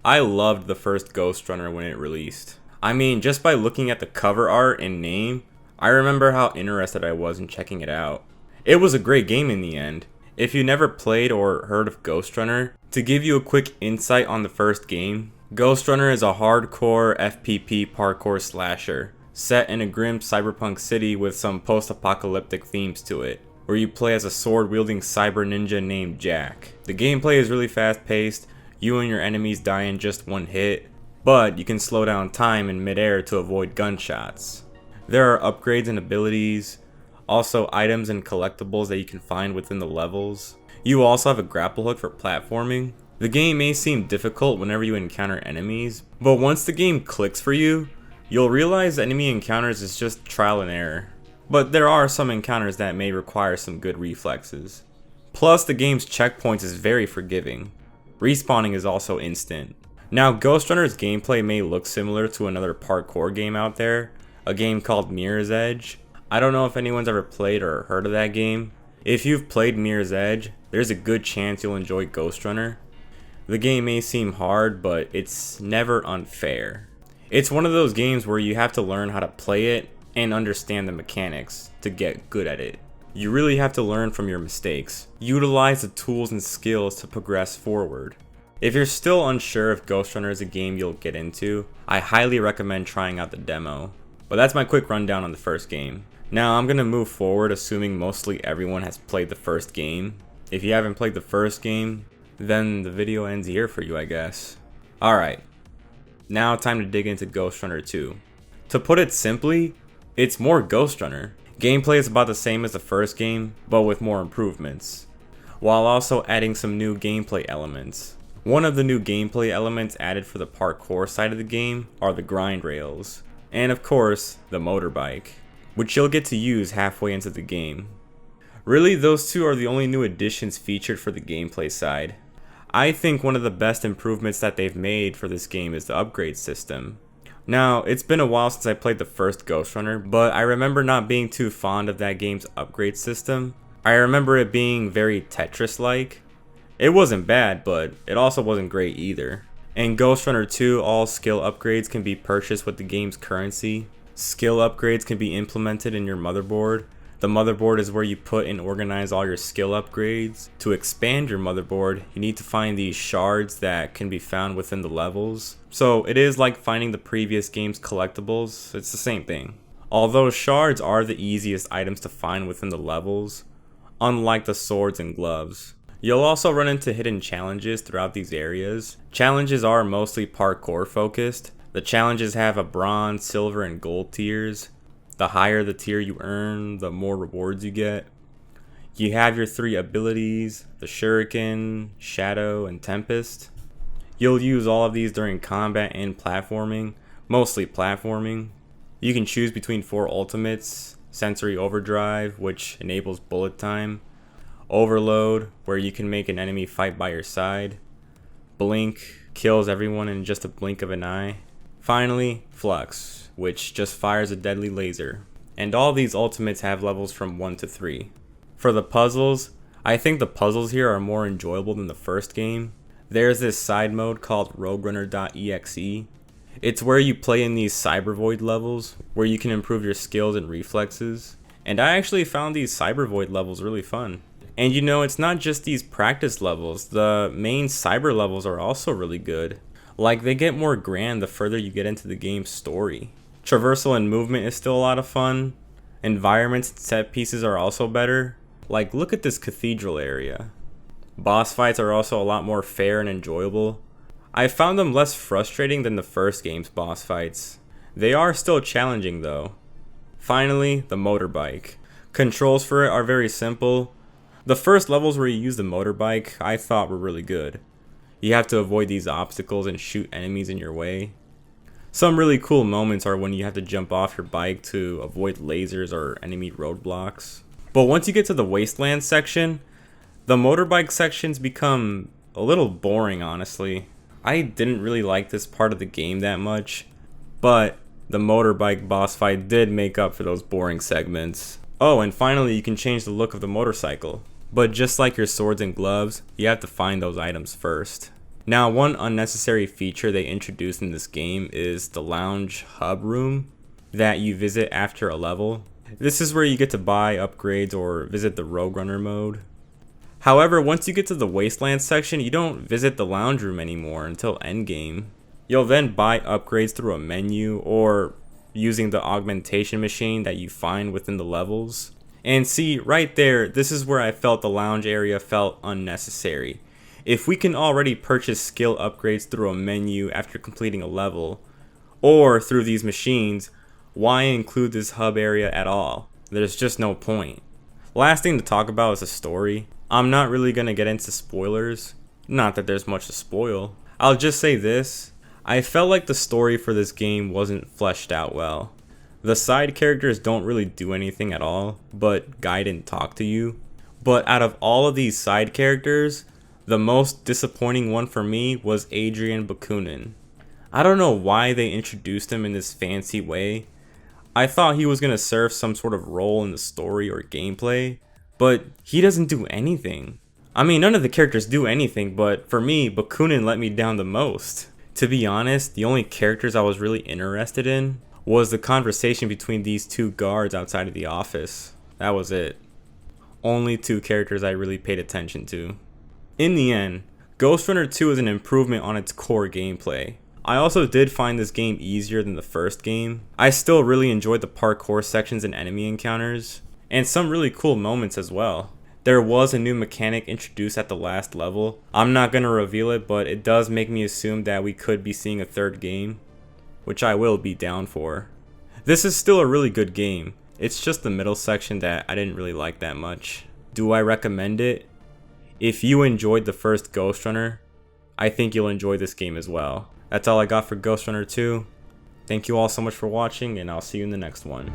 I loved the first GhostRunner when it released. I mean, just by looking at the cover art and name, I remember how interested I was in checking it out. It was a great game in the end. If you never played or heard of GhostRunner, to give you a quick insight on the first game, GhostRunner is a hardcore FPP parkour slasher, set in a grim cyberpunk city with some post-apocalyptic themes to it, where you play as a sword-wielding cyber ninja named Jack. The gameplay is really fast-paced, you and your enemies die in just one hit, but you can slow down time in midair to avoid gunshots. There are upgrades and abilities, also items and collectibles that you can find within the levels. You also have a grapple hook for platforming. The game may seem difficult whenever you encounter enemies, but once the game clicks for you, you'll realize enemy encounters is just trial and error. But there are some encounters that may require some good reflexes. Plus, the game's checkpoints is very forgiving. Respawning is also instant. Now, GhostRunner's gameplay may look similar to another parkour game out there, a game called Mirror's Edge. I don't know if anyone's ever played or heard of that game. If you've played Mirror's Edge, there's a good chance you'll enjoy GhostRunner. The game may seem hard, but it's never unfair. It's one of those games where you have to learn how to play it and understand the mechanics to get good at it. You really have to learn from your mistakes. Utilize the tools and skills to progress forward. If you're still unsure if GhostRunner is a game you'll get into, I highly recommend trying out the demo. But that's my quick rundown on the first game. Now I'm going to move forward assuming mostly everyone has played the first game. If you haven't played the first game, then the video ends here for you, I guess. Alright, now time to dig into GhostRunner 2. To put it simply, it's more GhostRunner. Gameplay is about the same as the first game, but with more improvements, while also adding some new gameplay elements. One of the new gameplay elements added for the parkour side of the game are the grind rails, and of course, the motorbike, which you'll get to use halfway into the game. Really, those two are the only new additions featured for the gameplay side. I think one of the best improvements that they've made for this game is the upgrade system. Now, it's been a while since I played the first GhostRunner, but I remember not being too fond of that game's upgrade system. I remember it being very Tetris-like. It wasn't bad, but it also wasn't great either. In GhostRunner 2, all skill upgrades can be purchased with the game's currency. Skill upgrades can be implemented in your motherboard. The motherboard is where you put and organize all your skill upgrades. To expand your motherboard, you need to find these shards that can be found within the levels. So it is like finding the previous game's collectibles, it's the same thing. Although shards are the easiest items to find within the levels, unlike the swords and gloves. You'll also run into hidden challenges throughout these areas. Challenges are mostly parkour focused. The challenges have a bronze, silver, and gold tiers. The higher the tier you earn, the more rewards you get. You have your 3 abilities, the Shuriken, Shadow, and Tempest. You'll use all of these during combat and platforming, mostly platforming. You can choose between 4 ultimates, Sensory Overdrive, which enables bullet time, Overload, where you can make an enemy fight by your side, Blink, kills everyone in just a blink of an eye. Finally, Flux, which just fires a deadly laser. And all these ultimates have levels from 1 to 3. For the puzzles, I think the puzzles here are more enjoyable than the first game. There's this side mode called roguerunner.exe. It's where you play in these cyber void levels, where you can improve your skills and reflexes. And I actually found these cyber void levels really fun. And you know, it's not just these practice levels, the main cyber levels are also really good. Like, they get more grand the further you get into the game's story. Traversal and movement is still a lot of fun. Environments and set pieces are also better. Like, look at this cathedral area. Boss fights are also a lot more fair and enjoyable. I found them less frustrating than the first game's boss fights. They are still challenging though. Finally, the motorbike. Controls for it are very simple. The first levels where you use the motorbike I thought were really good. You have to avoid these obstacles and shoot enemies in your way. Some really cool moments are when you have to jump off your bike to avoid lasers or enemy roadblocks. But once you get to the Wasteland section, the motorbike sections become a little boring, honestly. I didn't really like this part of the game that much, but the motorbike boss fight did make up for those boring segments. Oh, and finally you can change the look of the motorcycle. But just like your swords and gloves, you have to find those items first. Now, one unnecessary feature they introduced in this game is the lounge hub room that you visit after a level. This is where you get to buy upgrades or visit the Rogue Runner mode. However, once you get to the Wasteland section, you don't visit the lounge room anymore until endgame. You'll then buy upgrades through a menu or using the augmentation machine that you find within the levels. And see, right there, this is where I felt the lounge area felt unnecessary. If we can already purchase skill upgrades through a menu after completing a level, or through these machines, why include this hub area at all? There's just no point. Last thing to talk about is the story. I'm not really going to get into spoilers. Not that there's much to spoil. I'll just say this. I felt like the story for this game wasn't fleshed out well. The side characters don't really do anything at all, but guide and talk to you. But out of all of these side characters, the most disappointing one for me was Adrian Bakunin. I don't know why they introduced him in this fancy way. I thought he was going to serve some sort of role in the story or gameplay, but he doesn't do anything. I mean, none of the characters do anything, but for me, Bakunin let me down the most. To be honest, the only characters I was really interested in was the conversation between these two guards outside of the office. That was it. Only two characters I really paid attention to. In the end, GhostRunner 2 is an improvement on its core gameplay. I also did find this game easier than the first game. I still really enjoyed the parkour sections and enemy encounters, and some really cool moments as well. There was a new mechanic introduced at the last level. I'm not going to reveal it, but it does make me assume that we could be seeing a third game, which I will be down for. This is still a really good game. It's just the middle section that I didn't really like that much. Do I recommend it? If you enjoyed the first GhostRunner, I think you'll enjoy this game as well. That's all I got for GhostRunner 2. Thank you all so much for watching, and I'll see you in the next one.